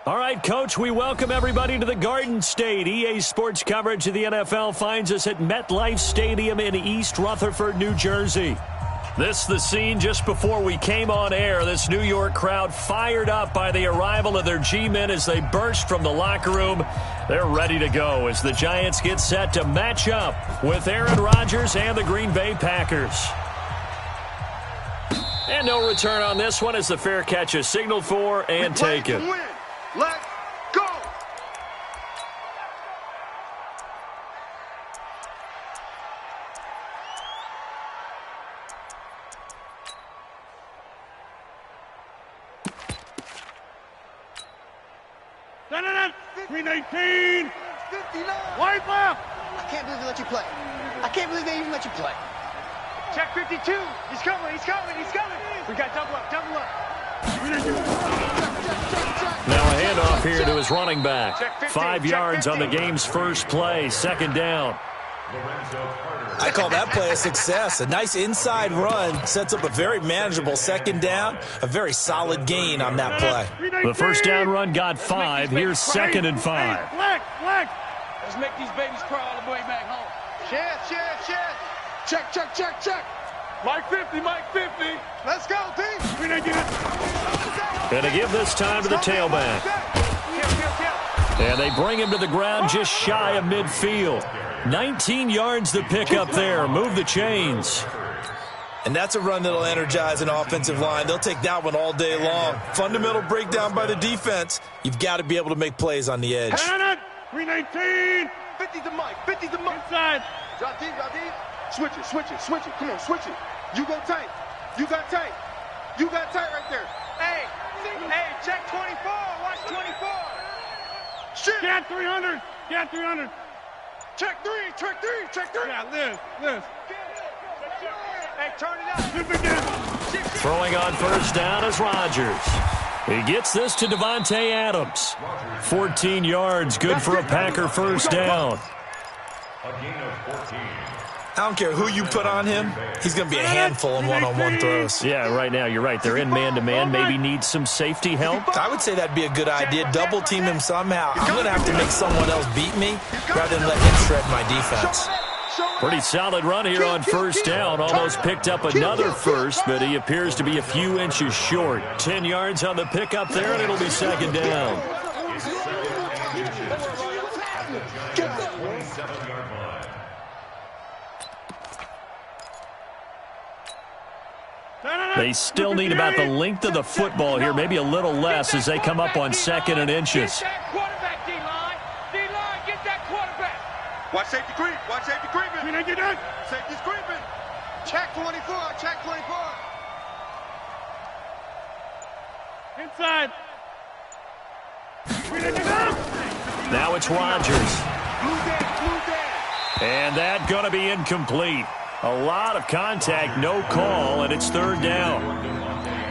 All right, Coach, we welcome everybody to the Garden State. EA Sports coverage of the NFL finds us at MetLife Stadium in East Rutherford, New Jersey. This is the scene just before we came on air. This New York crowd fired up by the arrival of their G-men as they burst from the locker room. They're ready to go as the Giants get set to match up with Aaron Rodgers and the Green Bay Packers. And no return on this one as the fair catch is signaled for and taken. Let's go! Da-da-da! 319! White left! I can't believe they let you play. I can't believe they even let you play. Check 52. He's coming, he's coming, he's coming. We got double up, double up. Now a handoff here to his running back. 5 yards on the game's first play, second down. I call that play a success. A nice inside run sets up a very manageable second down, a very solid gain on that play. The first down run got 5. Here's second and 5. Flex! Let's make these babies cry all the way back home. Chance. Check. Mike 50, Mike 50! Let's go, team. 319! And to give this time to the tailback. And they bring him to the ground just shy of midfield. 19 yards to pick up there. Move the chains. And that's a run that'll energize an offensive line. They'll take that one all day long. Fundamental breakdown by the defense. You've got to be able to make plays on the edge. 319! 50 to Mike. Inside! Drop deep. Switch it. Come on, switch it. You go tight. You got tight right there. Hey, check 24. Watch 24. Shit. Cat 300! Check three. Yeah, Liz. Hey, turn it up. Zip again. Throwing on first down is Rodgers. He gets this to Devontae Adams. 14 yards, good for a Packer first down. I don't care who you put on him. He's going to be a handful in one-on-one throws. Yeah, right now, you're right. They're in man-to-man. Maybe need some safety help. I would say that'd be a good idea. Double team him somehow. I'm going to have to make someone else beat me rather than let him shred my defense. Pretty solid run here on first down. Almost picked up another first, but he appears to be a few inches short. 10 yards on the pickup there, and it'll be second down. They still need about the length of the football here, maybe a little less as they come up on second and inches. Get that quarterback, D-line. D-line, get that quarterback. Watch safety creeping. 319! Safety's creeping. Check 24. Inside! 319! Now it's Rodgers. And that going to be incomplete. A lot of contact, no call, and it's third down.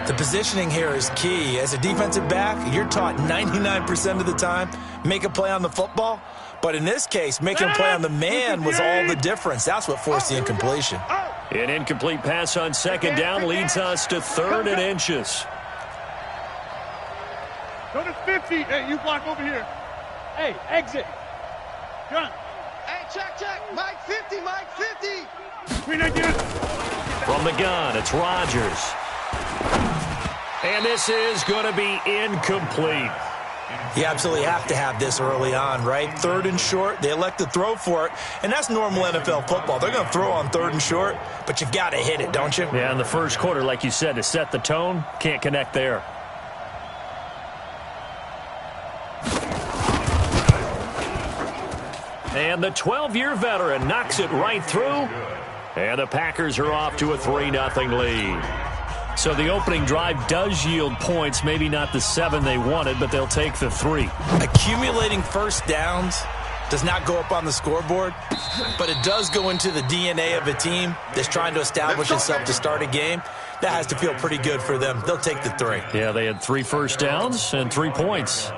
The positioning here is key. As a defensive back, you're taught 99% of the time, make a play on the football. But in this case, making a play on the man was all the difference. That's what forced the incompletion. An incomplete pass on second down leads us to third and inches. Go to 50. Hey, you block over here. Hey, exit. Gun. Hey, check. Mike 50. 319! From the gun, it's Rodgers. And this is going to be incomplete. You absolutely have to have this early on, right? Third and short, they elect to throw for it, and that's normal NFL football. They're going to throw on third and short, but you've got to hit it, don't you? Yeah, in the first quarter, like you said, to set the tone, can't connect there. And the 12-year veteran knocks it right through. And the Packers are off to a 3-0 lead. So the opening drive does yield points, maybe not the 7 they wanted, but they'll take the 3. Accumulating first downs does not go up on the scoreboard, but it does go into the DNA of a team that's trying to establish itself to start a game. That has to feel pretty good for them. They'll take the 3. Yeah, they had 3 first downs and 3 points.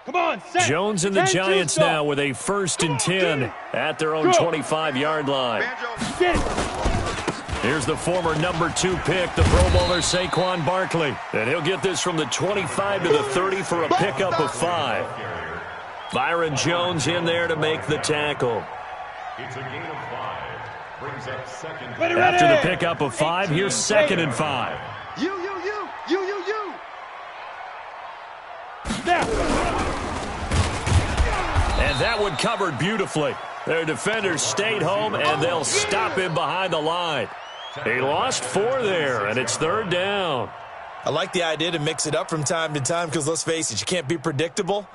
Come on, set. Jones and the Giants now with a 1st and 10 at their own 25-yard line. Get it. Here's the former number 2 pick, the Pro Bowler Saquon Barkley. And he'll get this from the 25 to the 30 for a pickup of 5. Byron Jones in there to make the tackle. It's a gain of 5. Brings up second. After the pickup of 5, here's 2nd and 5. You. And that one covered beautifully. Their defenders stayed home, and they'll stop him behind the line. He lost 4 there, and it's 3rd down. I like the idea to mix it up from time to time because, let's face it, you can't be predictable.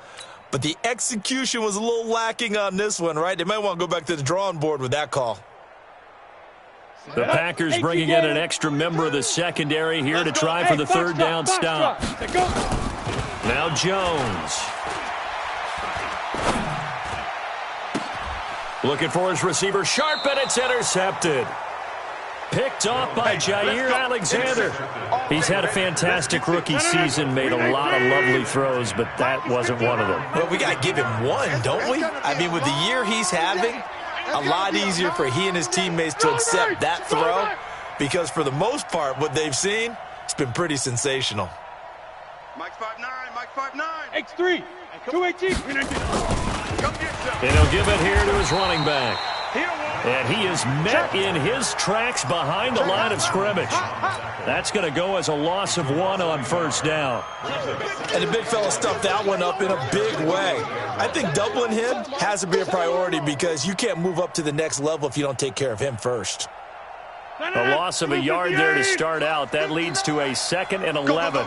But the execution was a little lacking on this one, right? They might want to go back to the drawing board with that call. The Packers bringing in an extra member of the secondary here to try for the 3rd down stop. Now Jones. Looking for his receiver, Sharp, and it's intercepted. Picked off by Jair Alexander. He's had a fantastic rookie season, made a lot of lovely throws, but that wasn't one of them. Well, we got to give him one, don't we? I mean, with the year he's having, a lot easier for he and his teammates to accept that throw because for the most part, what they've seen, it's been pretty sensational. Mike's 5'9", Mike's 5'9". X3, 218. And he'll give it here to his running back. And he is met in his tracks behind the line of scrimmage. That's going to go as a loss of 1 on 1st down. And the big fella stuffed that one up in a big way. I think doubling him has to be a priority because you can't move up to the next level if you don't take care of him first. A loss of a yard there to start out. That leads to a 2nd and 11.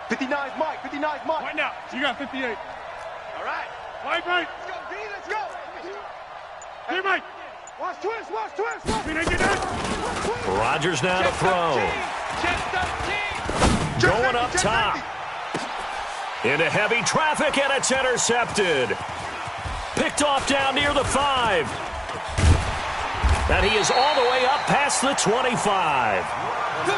59's Mike. 59's Mike. Right now. You got 58. All right. Right. Let's go, B. Let's go. Hey, Mike. Watch twist. Rodgers now to throw. Going up top. Into heavy traffic, and it's intercepted. Picked off down near the 5. And he is all the way up past the 25.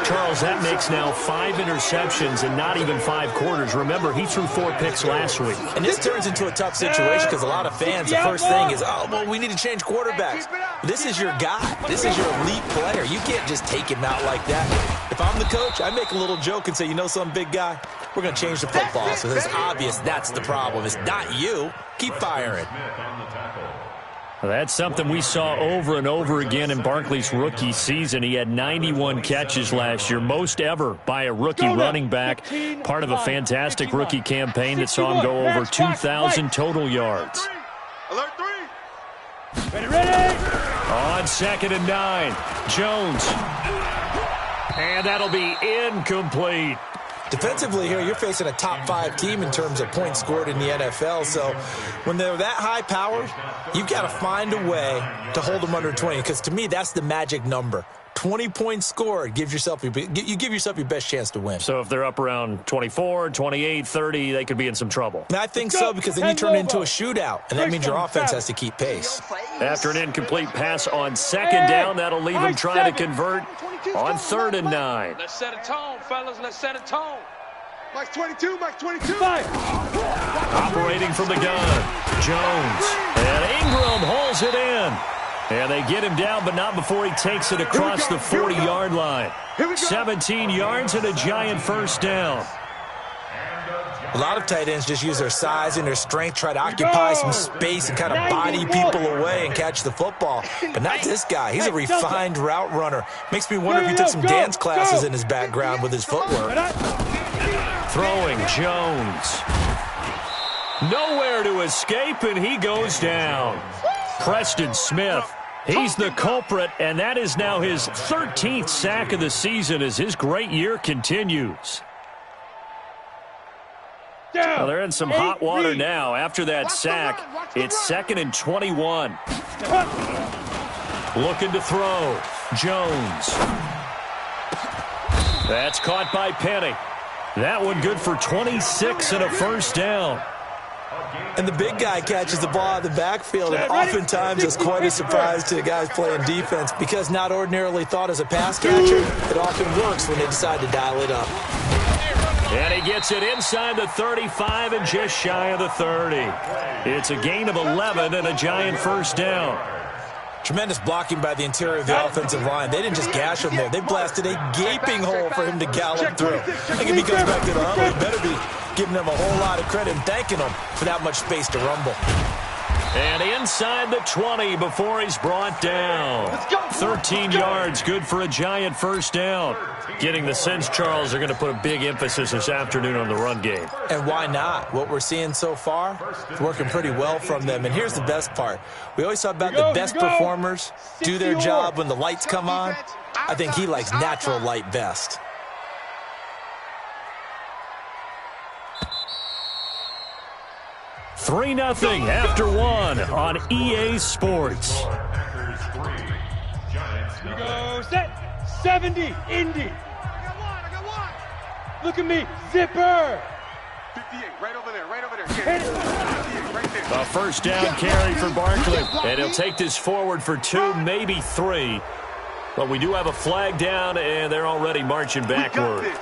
Charles, that makes now 5 interceptions and not even 5 quarters. Remember, he threw 4 picks last week. And this turns into a tough situation because a lot of fans, the first thing is, oh, well, we need to change quarterbacks. This is your guy. This is your elite player. You can't just take him out like that. If I'm the coach, I make a little joke and say, you know some big guy? We're going to change the football. So it's obvious that's the problem. It's not you. Keep firing. That's something we saw over and over again in Barkley's rookie season. He had 91 catches last year, most ever by a rookie running back, part of a fantastic rookie campaign that saw him go over 2,000 total yards. Alert 3. Ready. On 2nd and 9, Jones. And that'll be incomplete. Defensively here, you're facing a top 5 team in terms of points scored in the NFL. So when they're that high powered, you've got to find a way to hold them under 20. Because to me, that's the magic number. 20 points scored, you give yourself your best chance to win. So if they're up around 24, 28, 30, they could be in some trouble. And I think so, because then you turn it into a shootout, and that means your offense has to keep pace. After an incomplete pass on 2nd down, that'll leave him trying to convert on 3rd and 9. Let's set a tone, fellas. Let's set a tone. Mike's 22, Mike's 22. Operating from the gun, Jones. And Ingram holds it in. And they get him down, but not before he takes it across the 40-yard line. 17 yards and a giant 1st down. A lot of tight ends just use their size and their strength, try to occupy some space and kind of body people away and catch the football. But not this guy. He's a refined route runner. Makes me wonder if he took some dance classes in his background with his footwork. Throwing Jones. Nowhere to escape, and he goes down. Preston Smith. He's the culprit, and that is now his 13th sack of the season as his great year continues. Well, they're in some hot water now. After that sack, it's 2nd and 21. Looking to throw. Jones. That's caught by Penny. That one good for 26 and a 1st down. And the big guy catches the ball out of the backfield, and oftentimes it's quite a surprise to the guys playing defense because not ordinarily thought as a pass catcher, it often works when they decide to dial it up. And he gets it inside the 35 and just shy of the 30. It's a gain of 11 and a Giant first down. Tremendous blocking by the interior of the offensive line. They didn't just gash him there. They blasted a gaping hole for him to gallop through. I think if he comes back to the huddle, he better be giving them a whole lot of credit and thanking them for that much space to rumble. And inside the 20 before he's brought down. 13 yards, good for a Giant first down. Getting the sense, Charles, are going to put a big emphasis this afternoon on the run game. And why not? What we're seeing so far, it's working pretty well from them. And here's the best part. We always talk about the best performers do their job when the lights come on. I think he likes natural light best. Three 0 after one on EA Sports. You go set. 70, Indy. I got one. Look at me, zipper. 58, right over there, right over there. Yeah, 58, right there. A first down carry for Barkley. And he'll take this forward for 2, maybe 3. But we do have a flag down, and they're already marching backward.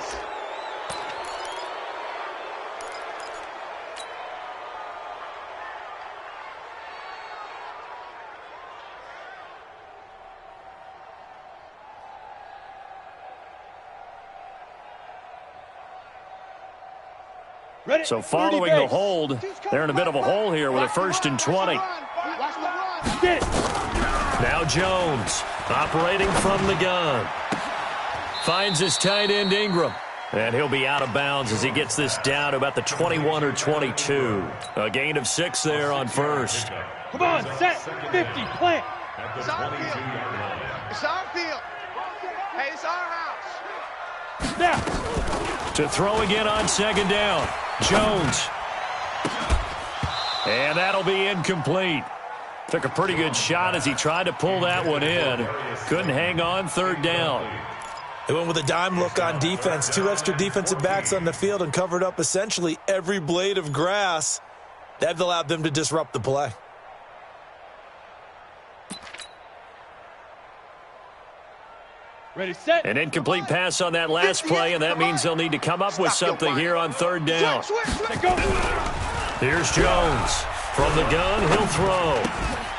So following the hold, they're in a bit of a hole here with a 1st and 20. Now Jones operating from the gun. Finds his tight end Ingram. And he'll be out of bounds as he gets this down to about the 21 or 22. A gain of 6 there on first. Come on, set, 50, plant. It's our field. It's our field. Hey, it's our house. Now. To throw again on second down. Jones. And that'll be incomplete. Took a pretty good shot as he tried to pull that one in. Couldn't hang on, third down. They went with a dime look on defense. 2 extra defensive backs on the field and covered up essentially every blade of grass. That allowed them to disrupt the play. Ready, set. An incomplete pass on that last play, and that means they'll need to come up with something here on third down. Here's Jones. From the gun, he'll throw.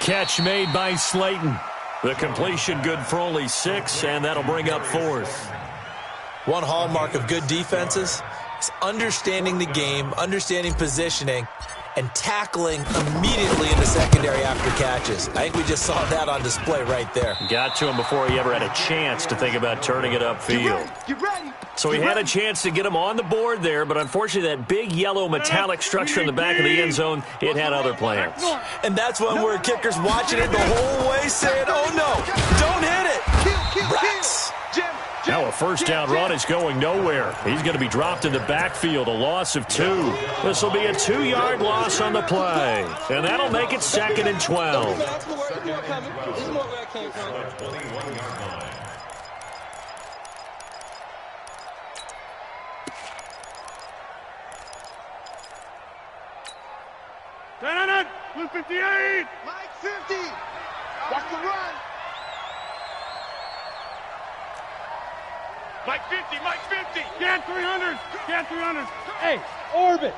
Catch made by Slayton. The completion good for only 6, and that'll bring up 4th. One hallmark of good defenses is understanding the game, understanding positioning, and tackling immediately in the secondary after catches. I think we just saw that on display right there. Got to him before he ever had a chance to think about turning it upfield. Get ready. So he had a chance to get him on the board there, but unfortunately that big yellow metallic structure in the back of the end zone, it had other plans. And that's when we're kickers watching it the whole way saying, oh no, don't hit it. Brax. Now a first down run is going nowhere. He's going to be dropped in the backfield, a loss of 2. This will be a 2-yard loss on the play. And that'll make it 2nd and 12. Blue 58. Mike 50. Watch the run. Mike 50, Mike 50. Can 300. Can 300. Hey, orbit.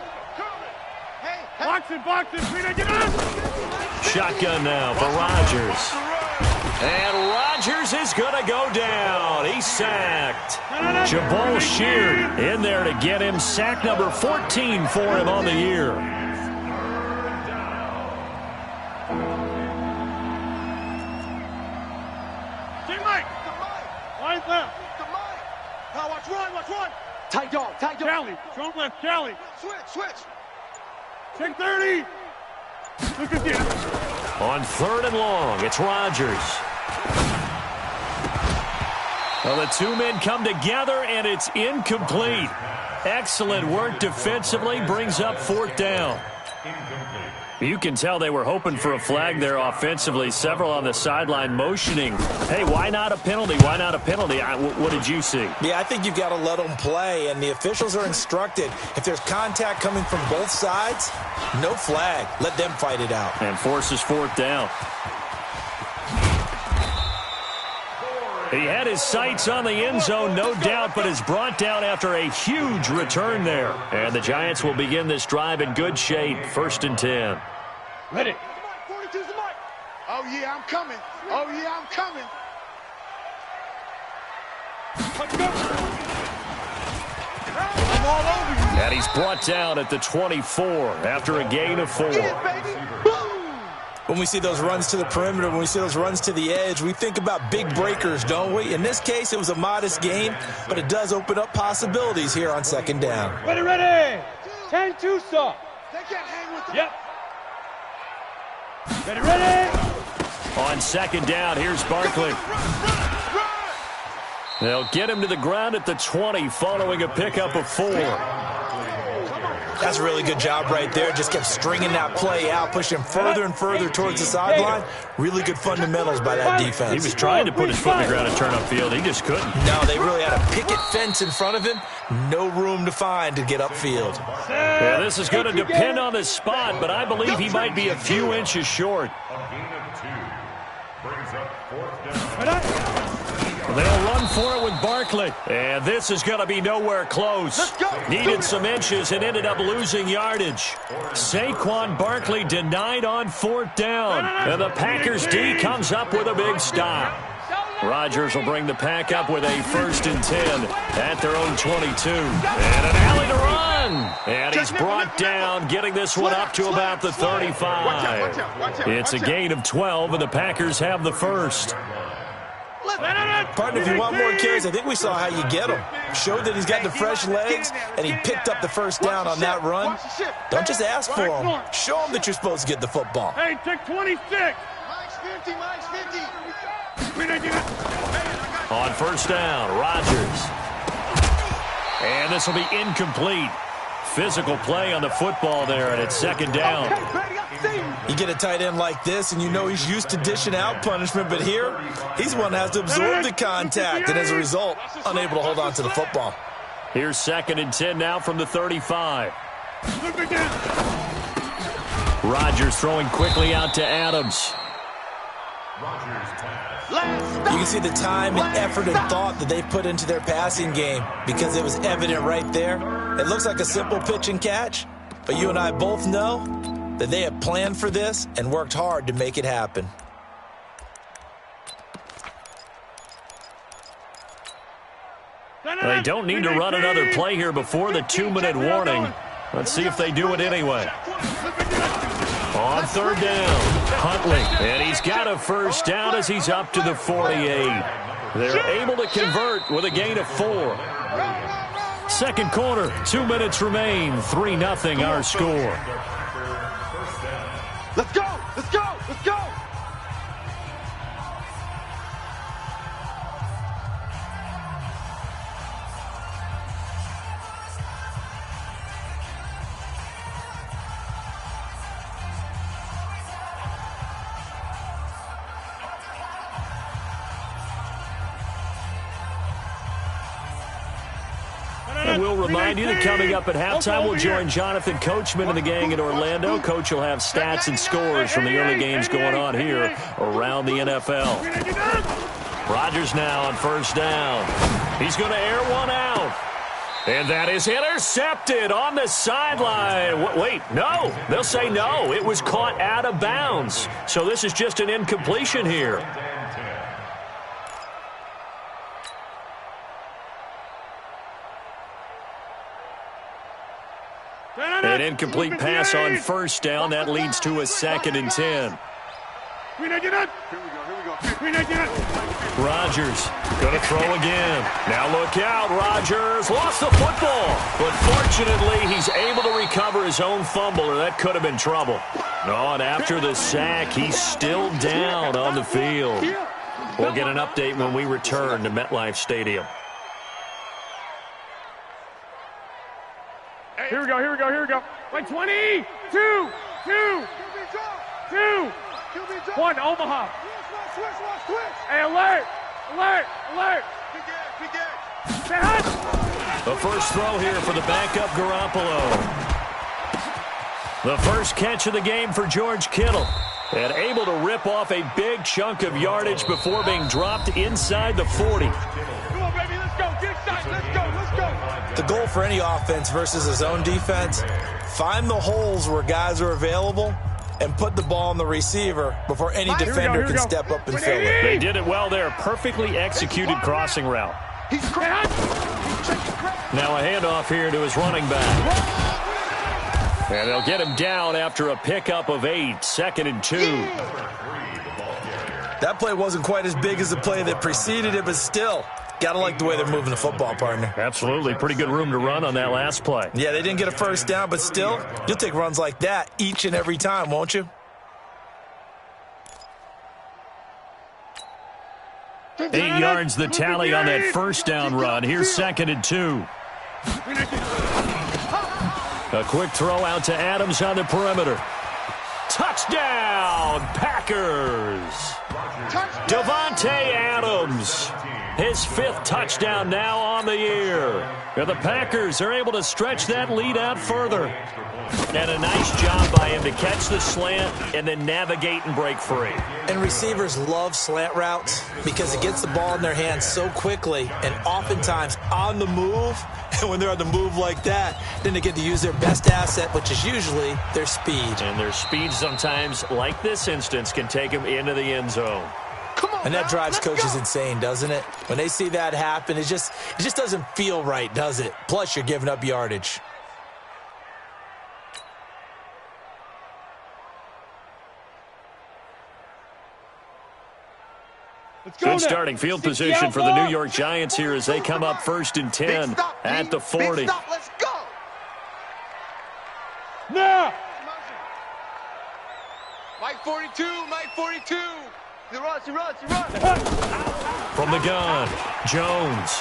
Hey, Box it, get up. Shotgun now for Rodgers. And Rodgers is going to go down. He's sacked. Jabal Sheard in there to get him. Sack number 14 for him on the year. Watch run. Tight dog. Callie, strong left, Callie. Switch. Check 30. Look at this. On 3rd and long, it's Rodgers. Well, the 2 men come together, and it's incomplete. Excellent work defensively, brings up 4th down. You can tell they were hoping for a flag there offensively. Several on the sideline motioning. Hey, why not a penalty? Why not a penalty? What did you see? Yeah, I think you've got to let them play, and the officials are instructed. If there's contact coming from both sides, no flag. Let them fight it out. And forces 4th down. He had his sights on the end zone, no doubt, but is brought down after a huge return there. And the Giants will begin this drive in good shape, 1st and 10. Ready. Oh, yeah, I'm coming. Oh, yeah, I'm coming. I'm all over you. And he's brought down at the 24 after a gain of 4. When we see those runs to the perimeter, when we see those runs to the edge, we think about big breakers, don't we? In this case, it was a modest gain, but it does open up possibilities here on 2nd down. Ready, ready. 10-2 stop. They can't hang with them. Yep. Ready, ready. On 2nd down, here's Barkley. They'll get him to the ground at the 20 following a pickup of 4. That's a really good job right there. Just kept stringing that play out, pushing further and further towards the sideline. Really good fundamentals by that defense. He was trying to put his foot in the ground and turn upfield. He just couldn't. No, they really had a picket fence in front of him. No room to find to get upfield. Yeah, this is going to depend on the spot, but I believe he might be a few inches short. A gain of 2 brings up 4th down. They'll run for it with Barkley. And this is going to be nowhere close. Needed some inches and ended up losing yardage. Saquon Barkley denied on 4th down. And the Packers D comes up with a big stop. Rodgers will bring the pack up with a 1st and 10 at their own 22. And an alley to run. And he's brought down, getting this one up to about the 35. It's a gain of 12, and the Packers have the first. Partner, if you want more carries, I think we saw how you get him. Showed that he's got the fresh legs, and he picked up the 1st down on that run. Don't just ask for him. Show him that you're supposed to get the football. Hey, take 26. Mike's 50, Mike's 50. On 1st down, Rodgers. And this will be incomplete. Physical play on the football there, and it's 2nd down. You get a tight end like this, and you know he's used to dishing out punishment, but here, he's the one that has to absorb the contact, and as a result, unable to hold on to the football. Here's 2nd and 10 now from the 35. Rodgers throwing quickly out to Adams. You can see the time and effort and thought that they put into their passing game because it was evident right there. It looks like a simple pitch and catch, but you and I both know that they have planned for this and worked hard to make it happen. They don't need to run another play here before the 2-minute warning. Let's see if they do it anyway. On 3rd down, Huntley. And he's got a 1st down as he's up to the 48. They're able to convert with a gain of 4. 2nd quarter, 2 minutes remain. 3-0 our score. Let's go! Let's go! Let's go! And we'll remind you that coming up at halftime, we'll join Jonathan Coachman and the gang in Orlando. Coach will have stats and scores from the early games going on here around the NFL. Rodgers now on 1st down. He's going to air one out. And that is intercepted on the sideline. Wait, no. They'll say no. It was caught out of bounds. So this is just an incompletion here. An incomplete pass on 1st down. That leads to a 2nd and 10. Rodgers going to throw again. Now look out. Rodgers lost the football. But fortunately, he's able to recover his own fumble, or that could have been trouble. No, and after the sack, he's still down on the field. We'll get an update when we return to MetLife Stadium. Here we go, here we go, here we go. Like 20, 2, 1, Omaha. Hey, alert, alert, alert. The first throw here for the backup Garoppolo. The first catch of the game for George Kittle. And able to rip off a big chunk of yardage before being dropped inside the 40. Come on, baby, let's go. Get excited. Let's go. The goal for any offense versus a zone defense, find the holes where guys are available and put the ball on the receiver before any defender can step up and fill it. They did it well there. Perfectly executed crossing route. Now a handoff here to his running back. And they'll get him down after a pickup of 8, 2nd and 2. That play wasn't quite as big as the play that preceded it, but still, got to like the way they're moving the football, partner. Absolutely. Pretty good room to run on that last play. Yeah, they didn't get a first down, but still, you'll take runs like that each and every time, won't you? Eight yards the tally on that first down run. Here's 2nd and 2. A quick throw out to Adams on the perimeter. Touchdown, Packers. Davante Adams, his 5th touchdown now on the year. And the Packers are able to stretch that lead out further. And a nice job by him to catch the slant and then navigate and break free. And receivers love slant routes because it gets the ball in their hands so quickly and oftentimes on the move. And when they're on the move like that, then they get to use their best asset, which is usually their speed. And their speed sometimes, like this instance, can take them into the end zone. And that drives coaches insane, doesn't it? When they see that happen, it just doesn't feel right, does it? Plus, you're giving up yardage. Good starting field position for the New York Giants here as they come up 1st and 10 at the 40. Let's go. Now. Mike 42. He runs. From the gun, Jones.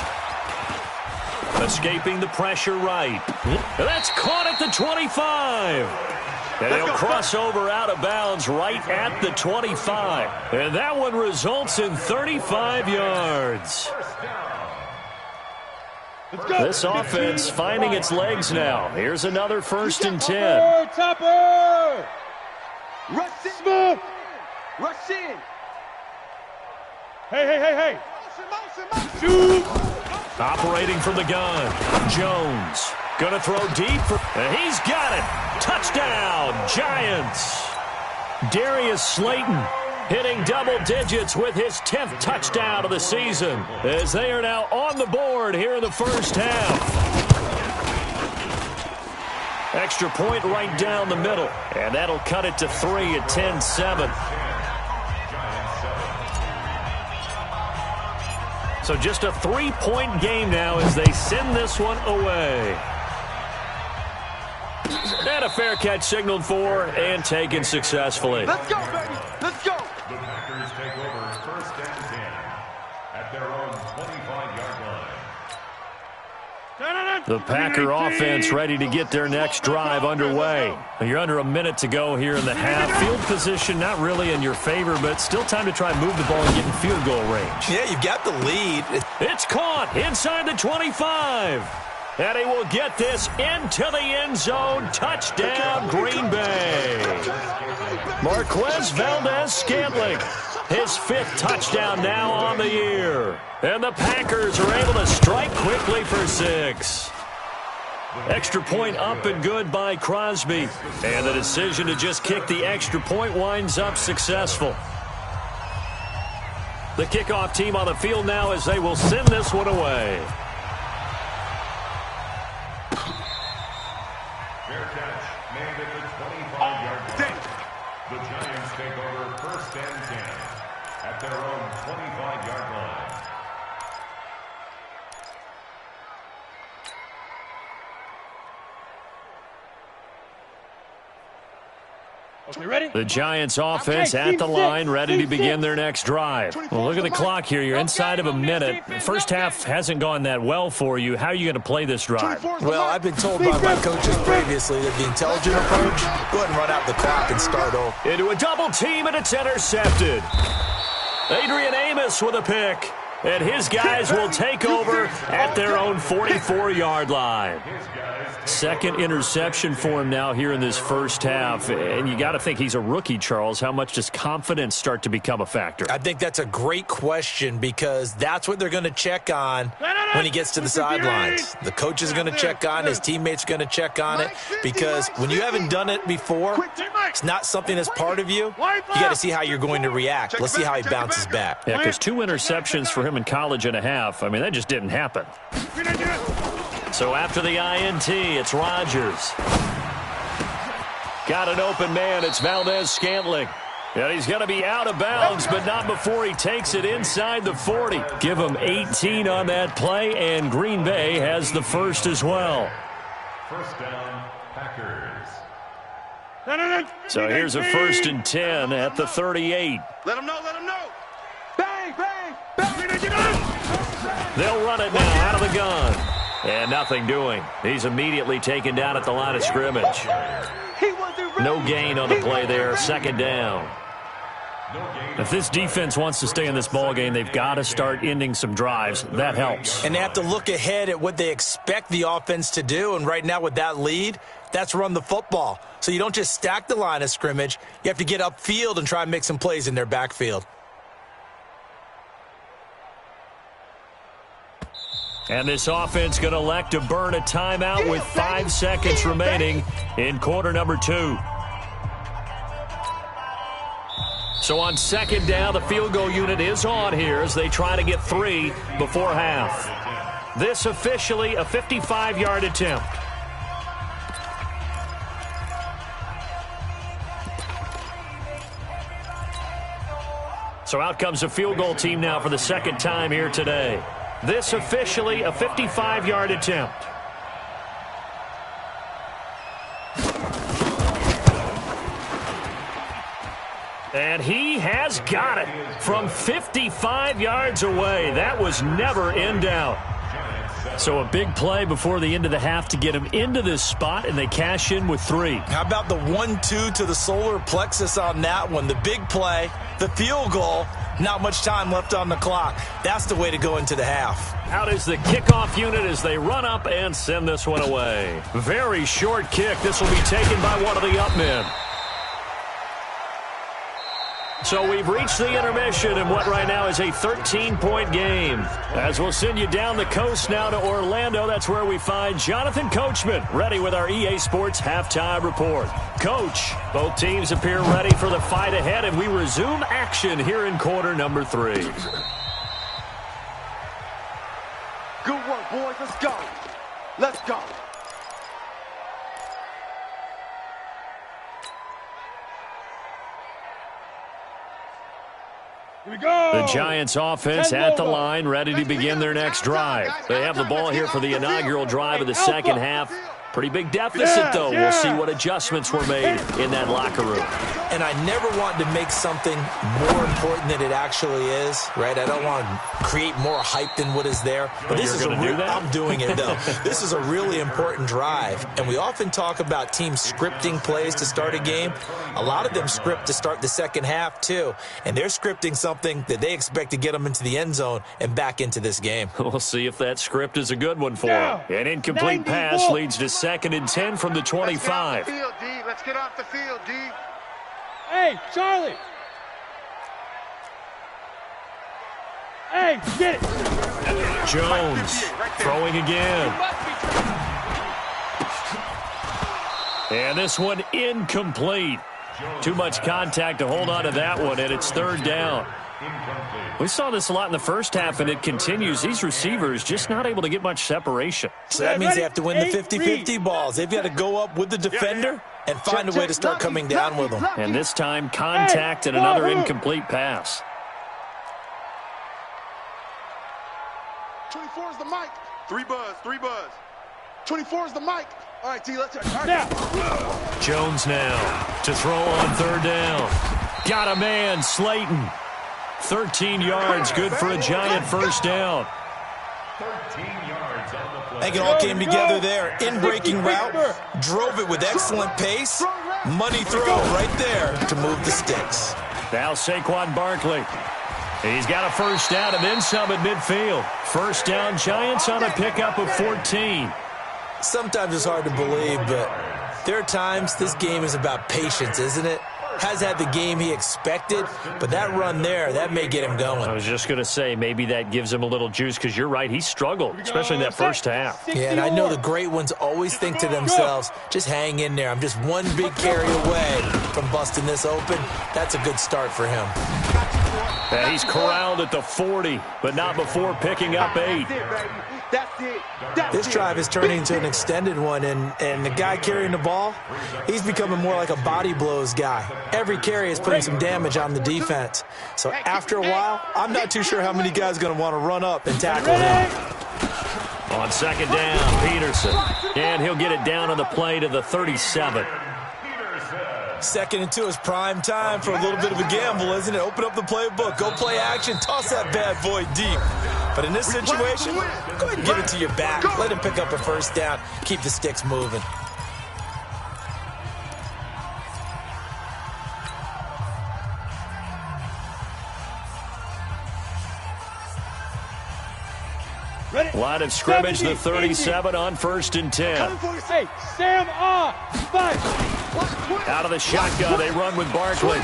Escaping the pressure right. That's caught at the 25. And he'll cross over out of bounds right at the 25. And that one results in 35 yards. This offense finding its legs now. Here's another 1st and 10. Topper! Rush in. Smoke! Rush in. Hey. Motion. Shoot! Operating from the gun, Jones. Gonna throw deep. And he's got it. Touchdown, Giants. Darius Slayton hitting double digits with his 10th touchdown of the season as they are now on the board here in the first half. Extra point right down the middle, and that'll cut it to 3 at 10-7. So just a 3-point game now as they send this one away. And a fair catch signaled for and taken successfully. Let's go, baby. Let's go. The Packers take over 1st and 10 at their own 25-yard line. The Packer offense ready to get their next drive underway. You're under a minute to go here in the half. Field position not really in your favor, but still time to try and move the ball and get in field goal range. Yeah, you've got the lead. It's caught inside the 25. And he will get this into the end zone. Touchdown, Green Bay. Marquez Valdez-Scantling, his 5th touchdown now on the year. And the Packers are able to strike quickly for 6. Extra point up and good by Crosby. And the decision to just kick the extra point winds up successful. The kickoff team on the field now as they will send this one away. Fair catch made at the 25-yard line. The Giants take over 1st and 10 at their own 25-yard line. Okay, ready? The Giants offense at the line, ready to begin their next drive. Well, look at the clock here. You're inside of a minute. First half hasn't gone that well for you. How are you going to play this drive? Well, I've been told by my coaches previously that the intelligent approach, go ahead and run out the clock and start over. Into a double team, and it's intercepted. Adrian Amos with a pick. And his guys will take over at their own 44-yard line. Second interception for him now here in this first half. And you got to think he's a rookie, Charles. How much does confidence start to become a factor? I think that's a great question because that's what they're going to check on when he gets to the sidelines. The coach is going to check on, his teammates are going to check on it because when you haven't done it before, it's not something that's part of you. You got to see how you're going to react. Let's see how he bounces back. Yeah, because 2 interceptions for him in college and a half, I mean, that just didn't happen. So after the INT, it's Rodgers. Got an open man. It's Valdez-Scantling. And he's going to be out of bounds, but not before he takes it inside the 40. Give him 18 on that play, and Green Bay has the first as well. First down, Packers. So here's a 1st and 10 at the 38. Let him know, let him know. Bang, bang, bang. They'll run it now out of the gun. And nothing doing. He's immediately taken down at the line of scrimmage. No gain on the play there. 2nd down. If this defense wants to stay in this ballgame, they've got to start ending some drives. That helps. And they have to look ahead at what they expect the offense to do. And right now with that lead, that's run the football. So you don't just stack the line of scrimmage. You have to get upfield and try and make some plays in their backfield. And this offense going to elect to burn a timeout with 5 seconds remaining in quarter number 2. So on 2nd down, the field goal unit is on here as they try to get 3 before half. This officially a 55-yard attempt. So out comes the field goal team now for the 2nd time here today. This officially a 55-yard attempt. And he has got it from 55 yards away. That was never in doubt. So a big play before the end of the half to get him into this spot, and they cash in with 3. How about the 1-2 to the solar plexus on that one? The big play, the field goal, not much time left on the clock. That's the way to go into the half. Out is the kickoff unit as they run up and send this one away. Very short kick. This will be taken by one of the up men. So we've reached the intermission in what right now is a 13-point game. As we'll send you down the coast now to Orlando, that's where we find Jonathan Coachman ready with our EA Sports Halftime Report. Coach, both teams appear ready for the fight ahead, and we resume action here in quarter number 3. Good work, boys. Let's go. Let's go. Here we go. The Giants offense at the line, ready to begin their next drive. They have the ball here for the inaugural drive of the second half. Pretty big deficit, though. We'll see what adjustments were made in that locker room. And I never want to make something more important than it actually is, right? I don't want to create more hype than what is there. But this is I'm doing it, though. This is a really important drive. And we often talk about teams scripting plays to start a game. A lot of them script to start the second half, too. And they're scripting something that they expect to get them into the end zone and back into this game. We'll see if that script is a good one for them. An incomplete pass leads to 2nd and 10 from the 25. Let's get off the field, D. Hey, Charlie. Hey, get it. Jones throwing again. And this one incomplete. Too much contact to hold on to that one, and it's 3rd down. We saw this a lot in the first half, and it continues. These receivers just not able to get much separation. So that means they have to win the 50-50 balls. They've got to go up with the defender and find a way to start coming down with them. And this time, contact and another incomplete pass. 24 is the mic. 3 buzz, 3 buzz. 24 is the mic. All right, T, let's check. Jones now to throw on 3rd down. Got a man, Slayton. 13 yards, good for a Giant first down. 13 yards on the play. I think it all came together there. In-breaking route, drove it with excellent pace. Money throw right there to move the sticks. Now Saquon Barkley. He's got a first down and then some at midfield. First down, Giants on a pickup of 14. Sometimes it's hard to believe, but there are times this game is about patience, isn't it? Has had the game he expected, but that run there, that may get him going. I was just going to say, maybe that gives him a little juice, because you're right, he struggled, especially in that first half. Yeah, and I know the great ones always think to themselves, just hang in there. I'm just one big carry away from busting this open. That's a good start for him. And he's corralled at the 40, but not before picking up 8. This drive is turning into an extended one, and the guy carrying the ball, he's becoming more like a body blows guy. Every carry is putting some damage on the defense. So after a while, I'm not too sure how many guys are going to want to run up and tackle him. On second down, Peterson. And he'll get it down on the play to the 37. Second and 2 is prime time for a little bit of a gamble, isn't it? Open up the playbook, go play action, toss that bad boy deep. But in this situation, go ahead and give it to your back. Let him pick up a first down. Keep the sticks moving. Line of scrimmage, the 37 on 1st and 10. Hey, Sam on. 5. Out of the shotgun, they run with Barkley.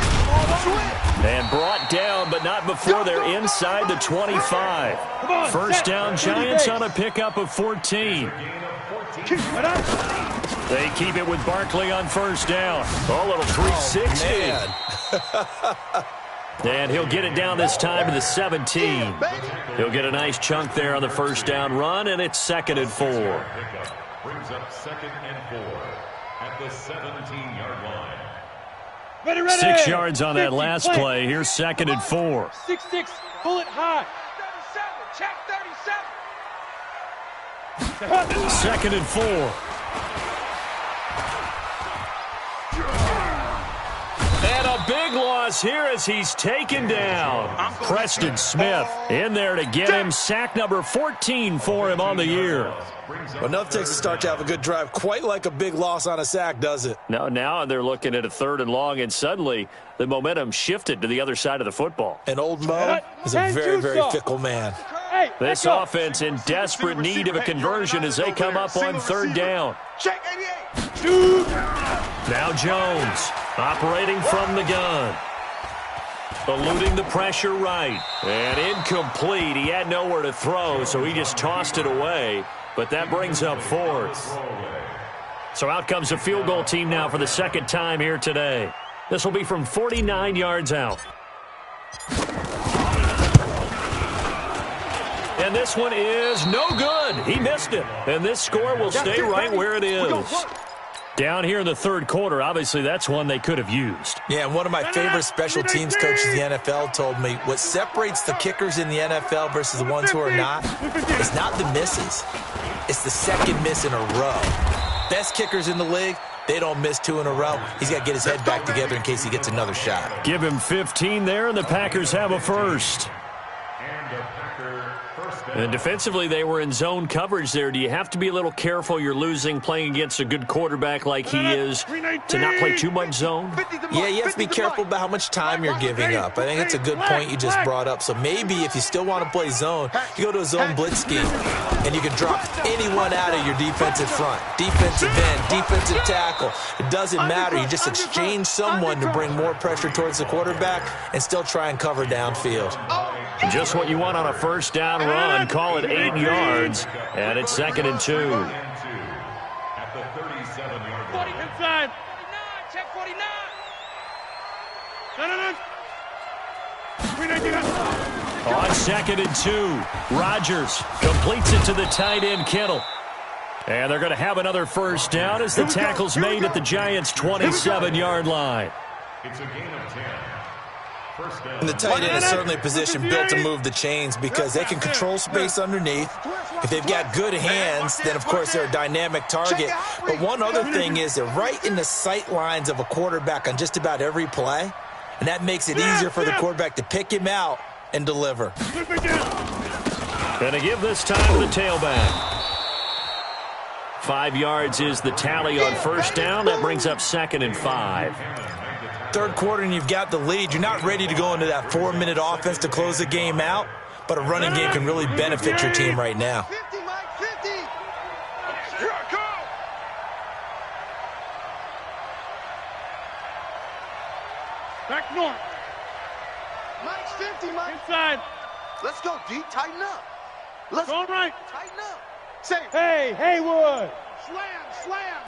And brought down, but not before they're inside the 25. First down, Giants on a pickup of 14. They keep it with Barkley on first down. A little 360. And he'll get it down this time to the 17. He'll get a nice chunk there on the first down run, and it's 2nd and 4. Brings up 2nd and 4 at the 17-yard line. Ready. 6 yards on that last play. Here's 2nd and 4. 6-6, pull it high. 2nd and 4. And a big loss here as he's taken down. Preston Smith in there to get him. Sack number 14 for him on the year. Well, enough takes a start to have a good drive. Quite like a big loss on a sack, does it? Now they're looking at a 3rd and long, and suddenly the momentum shifted to the other side of the football. And old Mo is a very, very fickle man. This offense in desperate need of a conversion as they come up on 3rd down. Now Jones operating from the gun. Eluding the pressure right. And incomplete. He had nowhere to throw, so he just tossed it away. But that brings up 4th. So out comes a field goal team now for the 2nd time here today. This will be from 49 yards out. And this one is no good. He missed it. And this score will stay right where it is. Down here in the 3rd quarter, obviously that's one they could have used. Yeah, and one of my favorite special teams coaches in the NFL told me what separates the kickers in the NFL versus the ones who are not is not the misses. It's the 2nd miss in a row. Best kickers in the league, they don't miss 2 in a row. He's got to get his head back together in case he gets another shot. Give him 15 there, and the Packers have a first. And defensively, they were in zone coverage there. Do you have to be a little careful? You're losing playing against a good quarterback like he is to not play too much zone? Yeah, you have to be careful about how much time you're giving up. I think it's a good point you just brought up. So maybe if you still want to play zone, you go to a zone blitz scheme, and you can drop anyone out of your defensive front. Defensive end, defensive tackle. It doesn't matter. You just exchange someone to bring more pressure towards the quarterback and still try and cover downfield. Just what you want on a first down run. Call it 8 yards, and it's 2nd and 2. At the 37-yard line. Inside. 49, check 49. On 2nd and 2, Rodgers completes it to the tight end, Kittle. And they're going to have another first down as the tackle's made at the Giants' 27-yard line. It's a gain of 10. And the tight end is certainly a position built to move the chains because they can control space underneath. If they've got good hands, then, of course, they're a dynamic target. But one other thing is they're right in the sight lines of a quarterback on just about every play, and that makes it easier for the quarterback to pick him out and deliver. Going to give this time to the tailback. 5 yards is the tally on first down. That brings up 2nd and 5. Third quarter and you've got the lead. You're not ready to go into that 4-minute offense to close the game out, but a running game can really benefit your team right now. 50, Mike, 50. Here I come. Back north. Mike's 50, Mike. Inside. Let's go, D. Tighten up. Let's Going right. tighten up. Say, Hey, Haywood. slam.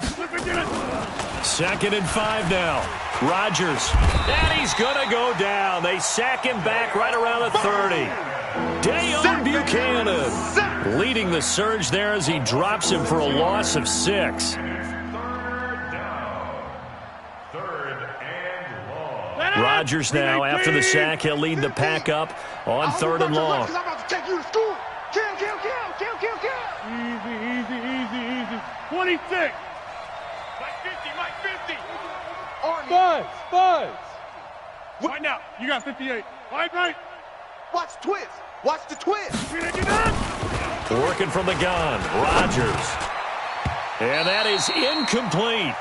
Slip and get it. 2nd and 5 now. Rodgers. And he's going to go down. They sack him back right around the 30. Dayon Buchanan leading the surge there as he drops him for a loss of 6. Rodgers now, after the sack, he'll lead the pack up on 3rd and long. I'm about to take you to school. Kill. Easy. 26. Mike 50. Arnie, Buzz. Right now. You got 58. Right. watch the twist. Working from the gun, Rodgers. And that is incomplete.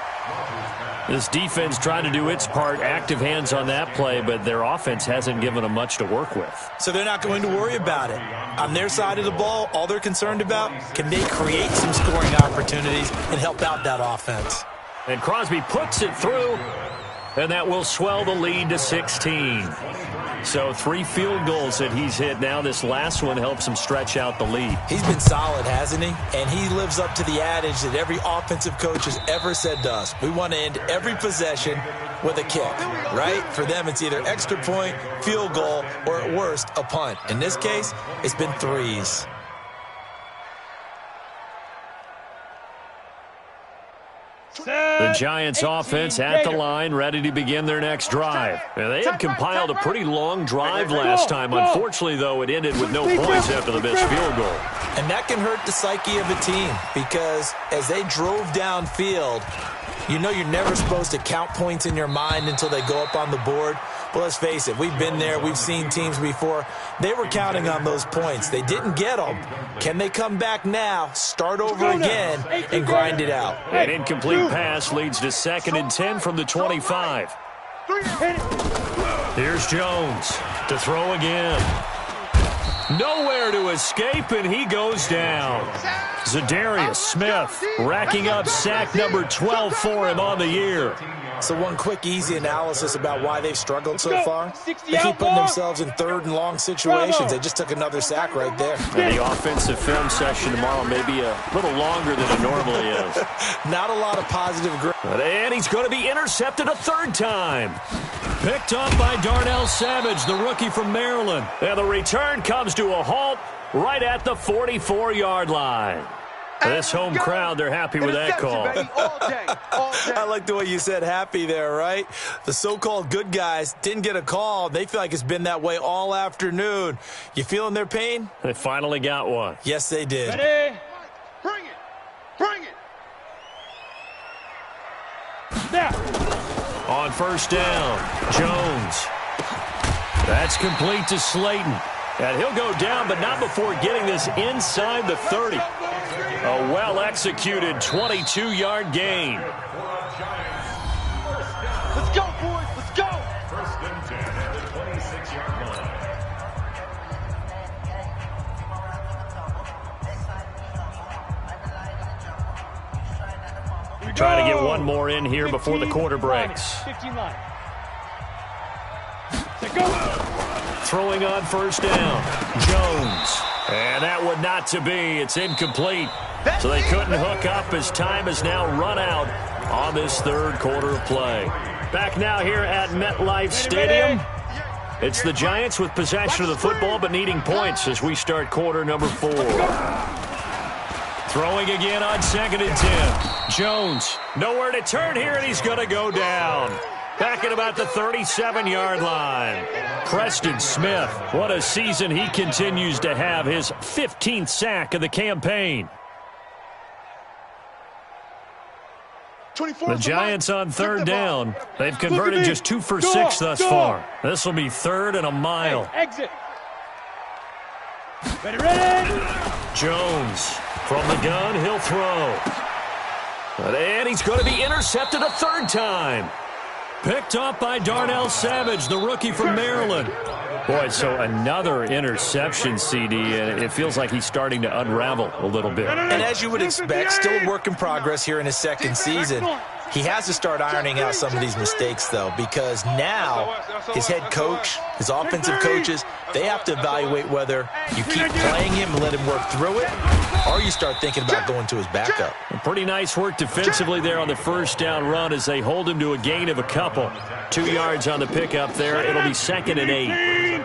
This defense trying to do its part, active hands on that play, but their offense hasn't given them much to work with. So they're not going to worry about it. On their side of the ball, all they're concerned about, can they create some scoring opportunities and help out that offense? And Crosby puts it through, and that will swell the lead to 16. So 3 field goals that he's hit now. This last one helps him stretch out the lead. He's been solid, hasn't he? And he lives up to the adage that every offensive coach has ever said to us. We want to end every possession with a kick, right? For them, it's either extra point, field goal, or at worst, a punt. In this case, it's been 3s. The Giants offense at the line, ready to begin their next drive. And they had compiled a pretty long drive last time. Unfortunately, though, it ended with no points after the missed field goal. And that can hurt the psyche of a team because as they drove downfield, you know you're never supposed to count points in your mind until they go up on the board. But let's face it, we've been there. We've seen teams before. They were counting on those points. They didn't get them. Can they come back now, start over again, and grind it out? An incomplete pass leads to 2nd and 10 from the 25. Here's Jones to throw again. Nowhere to escape, and he goes down. Zadarius Smith racking up sack number 12 for him on the year. So one quick, easy analysis about why they've struggled so far. They keep putting themselves in 3rd and long situations. They just took another sack right there. And the offensive film session tomorrow may be a little longer than it normally is. Not a lot of positive growth. And he's going to be intercepted a 3rd time. Picked up by Darnell Savage, the rookie from Maryland. And the return comes to a halt right at the 44-yard line. This home crowd, they're happy with that call. All day. I like the way you said happy there, right? The so-called good guys didn't get a call. They feel like it's been that way all afternoon. You feeling their pain? They finally got one. Yes, they did. Ready? Bring it. Now. On 1st down, Jones. That's complete to Slayton. And he'll go down, but not before getting this inside the 30. A well-executed 22-yard gain. Let's go, boys. Let's go. 1st and 10 at the 26-yard line. Trying to get one more in here before the quarter breaks. 15 line. Go. Throwing on 1st down, Jones. And that would not to be. It's incomplete. So they couldn't hook up as time has now run out on this 3rd quarter of play. Back now here at MetLife Stadium. It's the Giants with possession of the football but needing points as we start quarter number 4. Throwing again on 2nd and 10. Jones, nowhere to turn here, and he's going to go down. Back at about the 37-yard line. Preston Smith, what a season he continues to have. His 15th sack of the campaign. The Giants on 3rd down. They've converted just 2 for 6 thus far. This will be 3rd and a mile. Exit. Ready. Jones from the gun, he'll throw. And he's going to be intercepted a 3rd time. Picked off by Darnell Savage, the rookie from Maryland. Boy, so another interception, CD, and it feels like he's starting to unravel a little bit. And as you would expect, still a work in progress here in his second season. He has to start ironing out some of these mistakes, though, because now his head coach, his offensive coaches, they have to evaluate whether you keep playing him and let him work through it, or you start thinking about going to his backup. Pretty nice work defensively there on the first down run as they hold him to a gain of a couple. 2 yards on the pickup there. It'll be 2nd and 8.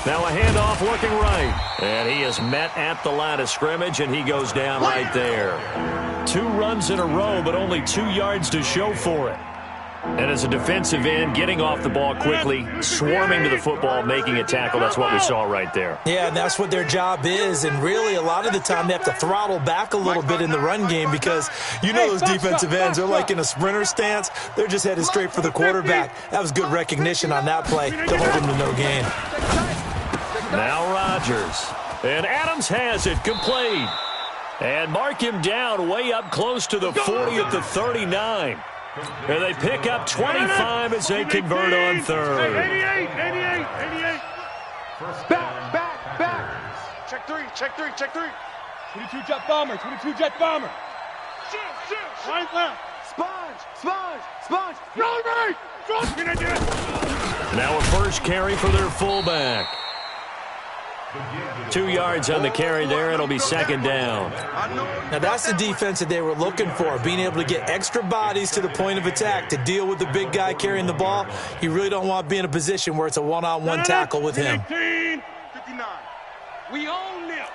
Now a handoff looking right. And he is met at the line of scrimmage, and he goes down right there. 2 runs in a row, but only 2 yards to show for it. And as a defensive end, getting off the ball quickly, swarming to the football, making a tackle, that's what we saw right there. Yeah, and that's what their job is. And really, a lot of the time, they have to throttle back a little bit in the run game because you know those defensive ends, they're like in a sprinter stance. They're just headed straight for the quarterback. That was good recognition on that play to hold him to no gain. Now Rodgers. And Adams has it complete. And mark him down way up close to the 40 at the 39. And they pick up 25 as they convert on third. 88. Back. Check three. 22 jet bomber. Shoot. Right left. Sponge. Roll right. Now a first carry for their fullback. 2 yards on the carry there. It'll be 2nd down. Now, that's the defense that they were looking for, being able to get extra bodies to the point of attack to deal with the big guy carrying the ball. You really don't want to be in a position where it's a one-on-one tackle with him. 59. We own them.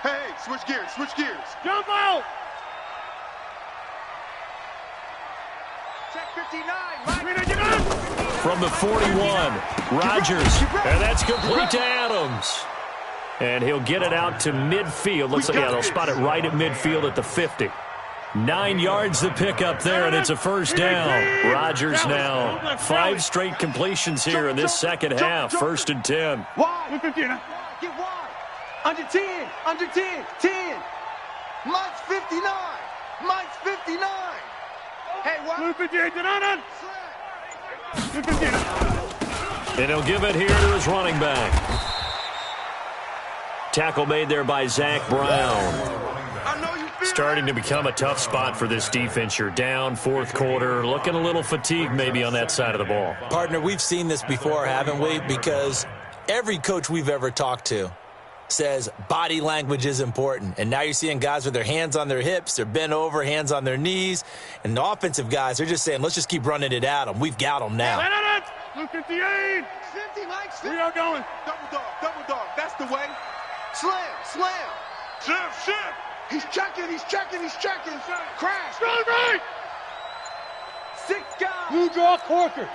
Hey, switch gears. Jump out. Check 59. From the 41, Rodgers. And that's complete to Adams. And he'll get it out to midfield. Looks like, they'll spot it right at midfield at the 50. 9 yards to pick up there, and it's a first down. Rodgers now 5 straight completions here in this second half. 1st and 10. Wide. Get wide. Under 10. 10. Mike's 59. Hey, what? And he'll give it here to his running back. Tackle made there by Zach Brown. Starting to become a tough spot for this defense. You're down 4th quarter, looking a little fatigued maybe on that side of the ball. Partner, we've seen this before, haven't we? Because every coach we've ever talked to says body language is important. And now you're seeing guys with their hands on their hips, they're bent over, hands on their knees. And the offensive guys, they're just saying, let's just keep running it at them. We've got them now. Blue 58. 50, Mike. We are going. Double dog. That's the way. Slam. Shift. He's checking. Crash. Run right. 6 guys. Blue draw corkers.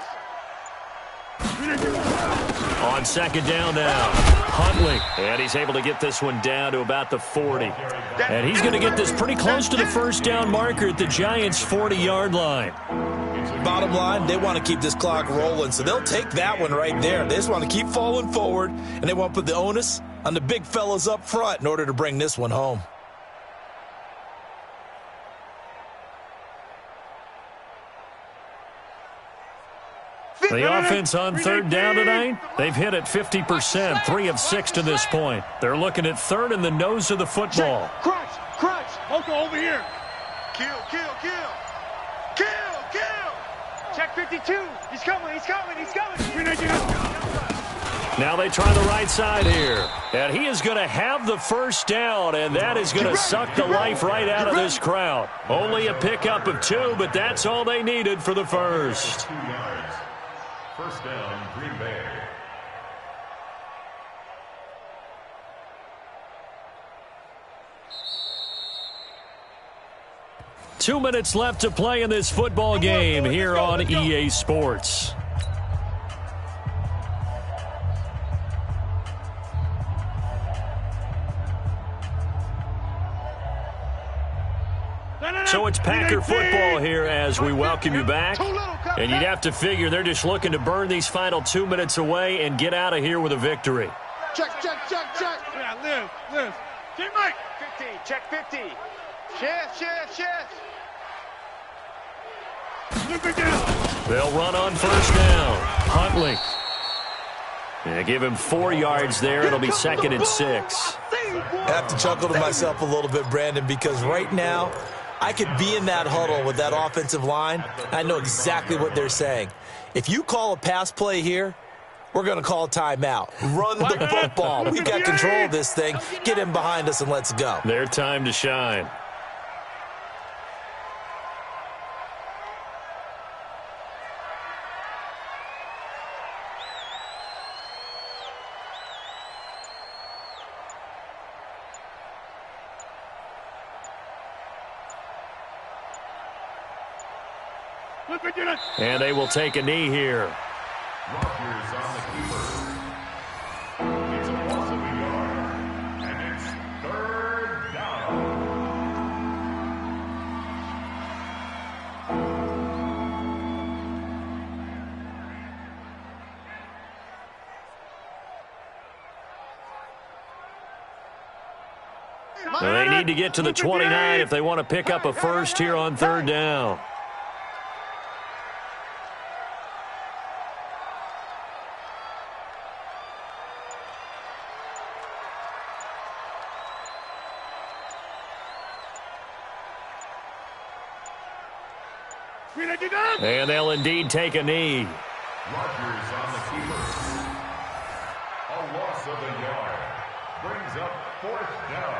On 2nd down now, Huntley. And he's able to get this one down to about the 40. And he's going to get this pretty close to the first down marker at the Giants' 40-yard line. Bottom line, they want to keep this clock rolling, so they'll take that one right there. They just want to keep falling forward, and they want to put the onus on the big fellas up front in order to bring this one home. The offense on 3rd down tonight, they've hit it 50%, 3 of 6 to this point. They're looking at 3rd in the nose of the football. Crunch. Oko over here. Kill. Check 52. He's coming. Now they try the right side here. And he is going to have the first down, and that is going to suck the life right out of this crowd. Only a pickup of 2, but that's all they needed for the first. 2 yards. First down, Green Bay. Two minutes left to play in this football game here on EA Sports. So it's Packer football here as we welcome you back. And you'd have to figure they're just looking to burn these final 2 minutes away and get out of here with a victory. Check, check, check, check. Yeah, Liz. Team Mike. 50, check 50. Shift. Look again. They'll run on first down. Huntley. Yeah, give him 4 yards there. It'll be 2nd and 6. I have to chuckle to myself a little bit, Brandon, because right now I could be in that huddle with that offensive line. I know exactly what they're saying. If you call a pass play here, we're going to call a timeout. Run the football. We've got control of this thing. Get him behind us and let's go. Their time to shine. And they will take a knee here. Rogers on the keeper. It's a loss of a yard. And it's 3rd down. They need to get to the 29 if they want to pick up a first here on 3rd down. And they'll indeed take a knee. Rogers on the keeper. A loss of a yard. Brings up 4th down.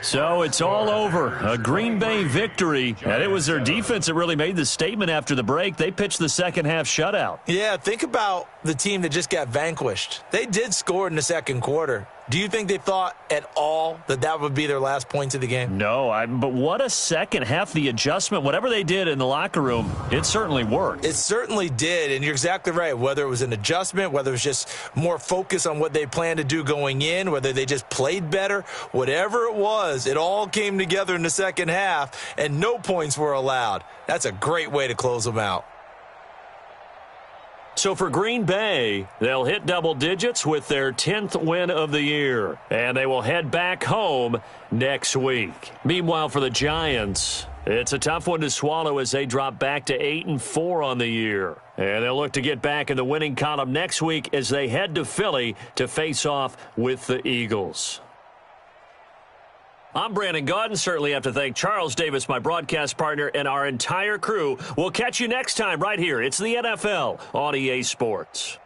So it's all over. A Green Bay victory. And it was their defense that really made the statement after the break. They pitched the second half shutout. Yeah, think about the team that just got vanquished. They did score in the 2nd quarter. Do you think they thought at all that that would be their last points of the game? No, but what a second half. The adjustment, whatever they did in the locker room, it certainly worked. It certainly did, and you're exactly right. Whether it was an adjustment, whether it was just more focus on what they planned to do going in, whether they just played better, whatever it was, it all came together in the second half, and no points were allowed. That's a great way to close them out. So for Green Bay, they'll hit double digits with their 10th win of the year, and they will head back home next week. Meanwhile, for the Giants, it's a tough one to swallow as they drop back to 8-4 on the year. And they'll look to get back in the winning column next week as they head to Philly to face off with the Eagles. I'm Brandon Gaudin. Certainly have to thank Charles Davis, my broadcast partner, and our entire crew. We'll catch you next time right here. It's the NFL on EA Sports.